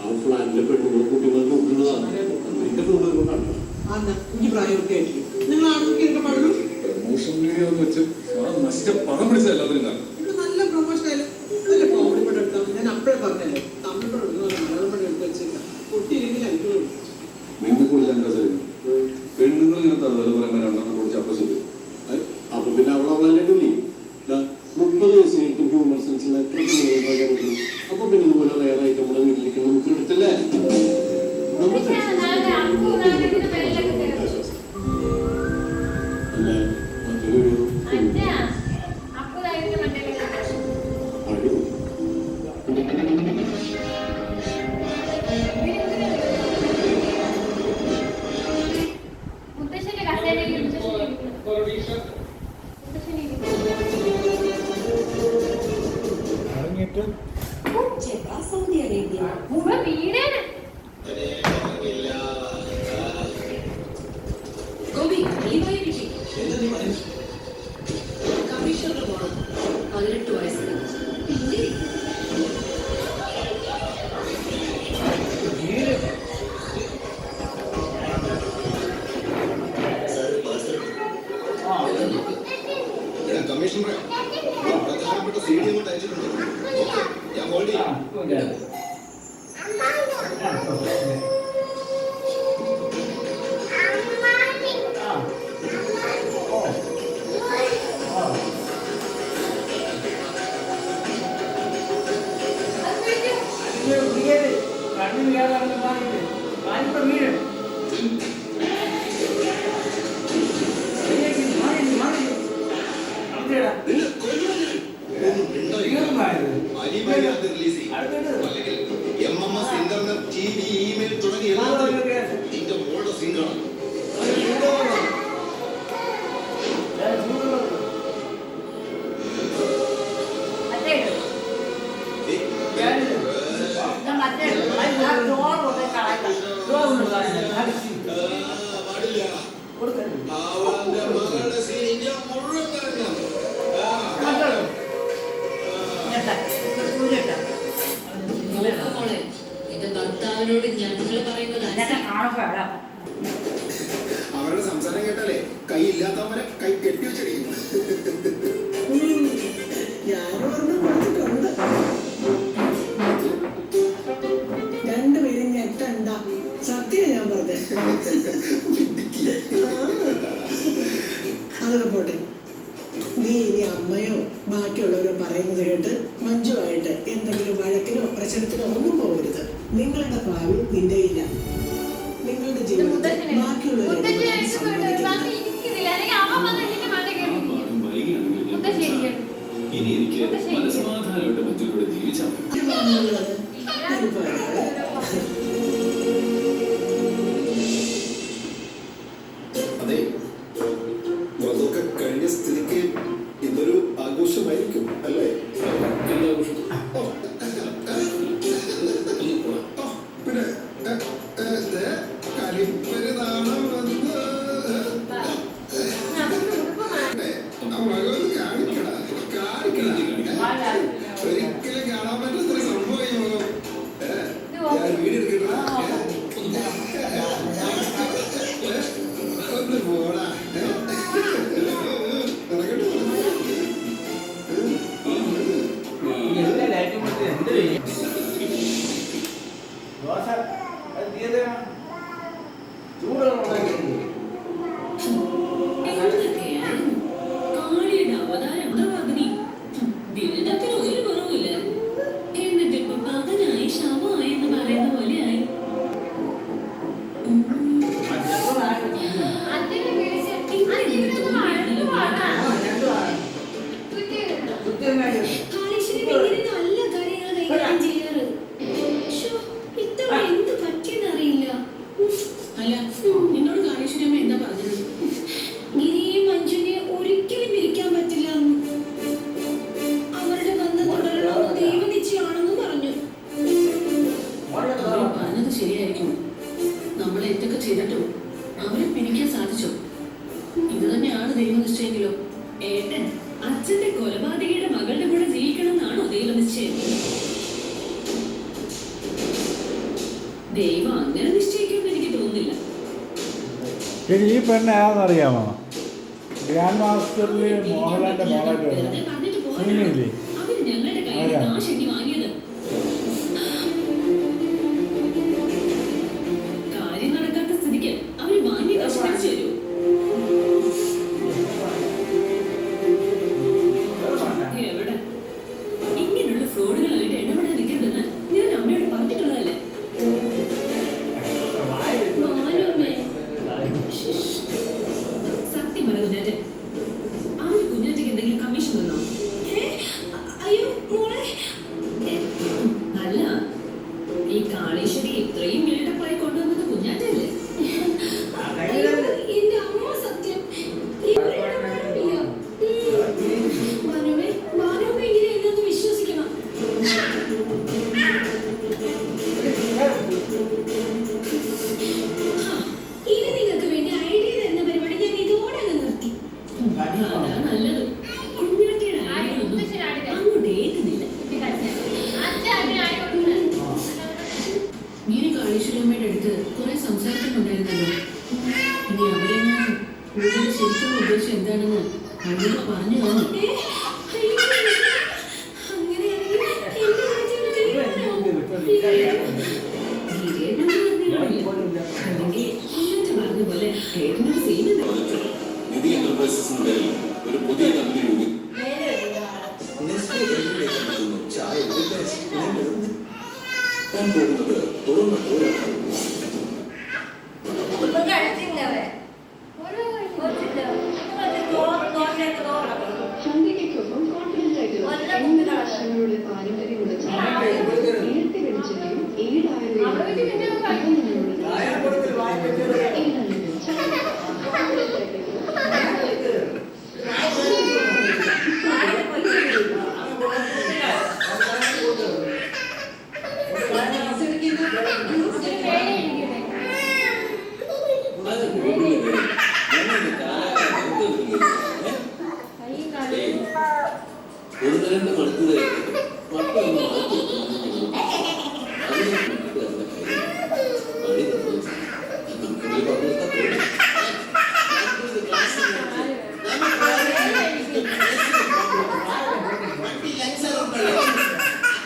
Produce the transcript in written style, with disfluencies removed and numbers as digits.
ആ ഫ്ലാറ്റിലെ പെണ്ണുങ്ങളും കുട്ടികളും നോക്കുന്നതാണ് എന്റെ ഫോട്ടോ കണ്ടു. എനിക്ക് പ്രായമൊക്കെ ആയിരിക്കും. നിങ്ങൾ ആർക്കൊക്കെ പാടുള്ളൂ പ്രൊമോഷൻ വീഡിയോ വെച്ച് പണം പിടിച്ച എല്ലാവരും നല്ല പ്രൊമോഷൻ ആയാലും നല്ല കോമഡി പടം എടുത്താൽ ഞാൻ അപ്പോഴേ പറഞ്ഞല്ലേ തമിഴ് പടം എടുക്കുന്ന മലയാളം പടം എടുത്ത് വെച്ചില്ല പൊട്ടിയില്ലെങ്കിൽ അടിക്കുള്ളൂ. നിങ്ങൾ കൂടുതൽ എന്താ പെണ്ണുങ്ങൾ ഇങ്ങനത്തെ അതുപോലെ രണ്ടെണ്ണം കുറിച്ച് അപ്രസിദ്ധി അപ്പൊ പിന്നെ അവളവളല്ലേ 30 വയസ്സിലേക്കും ഹ്യൂമർ സെൻസിൽ അപ്പൊ പിന്നെ ഇതുപോലെ വേറെ ആയിട്ട് നമ്മുടെ വീട്ടിലേക്ക് നമുക്ക് എടുത്തില്ലേ Saudi Arabia. Gobi, Levi Vicky. Commissioner Mono. 18 വയസ്സ്. കമ്മീഷണറെ പ്രധാനപ്പെട്ട സീഡി കൊണ്ട് അയച്ചിട്ടുണ്ട്. ഞാൻ ഹോൾഡ് ചെയ്യാം. അവരുടെ സംസാരം കേട്ടാലേ കൈ ഇല്ലാത്തവരെ കൈ കെട്ടി വെച്ചിരിക്കും. രണ്ടുപേരും ഞെട്ടണ്ട, സത്യം ഞാൻ പറഞ്ഞത്. അതൊക്കെ പോട്ടെ, നീ ഇനി അമ്മയോ ബാക്കിയുള്ളവരോ പറയുന്നത് കേട്ട് മഞ്ജുവായിട്ട് എന്തെങ്കിലും വഴക്കിനോ പ്രശ്നത്തിനോ ഒന്നും പോകരുത്. നിങ്ങളുടെ ഭാവി നിന്റെ ഇല്ല. നിങ്ങളുടെ ജീവിതത്തിൽ ബാക്കിയുള്ളവരെ ഇനി എനിക്ക് മനസ്സമാധാനമായിട്ട് മറ്റുള്ളവരുടെ ജീവിച്ചാൽ അതെ, അതൊക്കെ കഴിഞ്ഞ സ്ഥിതിക്ക് ഇന്നൊരു ആഘോഷമായിരിക്കും അല്ലേ? പിന്നെ കരിപ്പരുതാണോ ഒരിക്കലും കാണാൻ പറ്റാത്തൊരു സംഭവം ഞാൻ വീടെടുക്കട്ട ഒന്ന് പോടാ ഇത് തന്നെയാണ് ദൈവനിശ്ചയെങ്കിലോ ഏട്ടൻ അച്ഛന്റെ കൊലപാതകയുടെ മകളുടെ കൂടെ ജീവിക്കും. ശരി, ഈ പെണ്ണ് ഏതാണെന്നറിയാമോ? ഗ്രാൻഡ് മാസ്റ്ററിൽ മോഹൻലാലിൻ്റെ മോളായിട്ട് വരുന്നത് സിനിമയില്ലേ? ആരാ? ഇങ്ങനെയുള്ള ഫ്രോഡുകളായിട്ട് ഇടപെടാൻ നിൽക്കരുതെന്ന് ഞാൻ അമ്മയോട് പറഞ്ഞിട്ടുള്ളതല്ലേ? സത്യം പറ കുഞ്ഞാറ്റ, ആ ഒരു കുഞ്ഞാറ്റയ്ക്ക് എന്തെങ്കിലും കമ്മീഷൻ തന്നോ? അയ്യോ മോളെ, അല്ല, ഈ കാളേശ്വരി ഇത്രയും മേട്ടപ്പായി കൊണ്ടുവന്നത് കുഞ്ഞാറ്റല്ലേ? എന്റെ അമ്മ സത്യം വിശ്വസിക്കണം. ഇനി നിങ്ങൾക്ക് വേണ്ടി ഐഡിയ തരുന്ന പരിപാടി ഞാൻ ഇതോടെ അങ്ങ് നിർത്തി. അതാ നല്ലത്. കുഞ്ഞാറ്റയുടെ ഐഡിയ ഒന്നും അങ്ങോട്ട് ഏറ്റുന്നില്ല. ഇങ്ങനെ കാളേശ്വരമ്മയുടെ അടുത്ത് കുറെ സംസാരിക്കുന്നുണ്ടായിരുന്നല്ലോ. ഇനി അവരെ ഞാൻ കൂടുതൽ ശരിക്കുള്ള ഉദ്ദേശം എന്താണെന്ന് അവരോട് പറഞ്ഞു കാണും. നിധി എന്റർപ്രൈസസിന് പേരിൽ ഒരു പുതിയ കമ്പനി രൂപീകരിച്ചു. ഞാൻ പോകുന്നത് തുറന്ന പോരാട്ടം. ചന്ദ്രികയ്ക്കൊപ്പം കോൺഫിഡൻസ് ആയിട്ട് വർഷങ്ങളുടെ പാരമ്പര്യമുള്ള നേരത്തെ വെളിച്ചെണ്ണയും 7,000 മണിക്കൂർ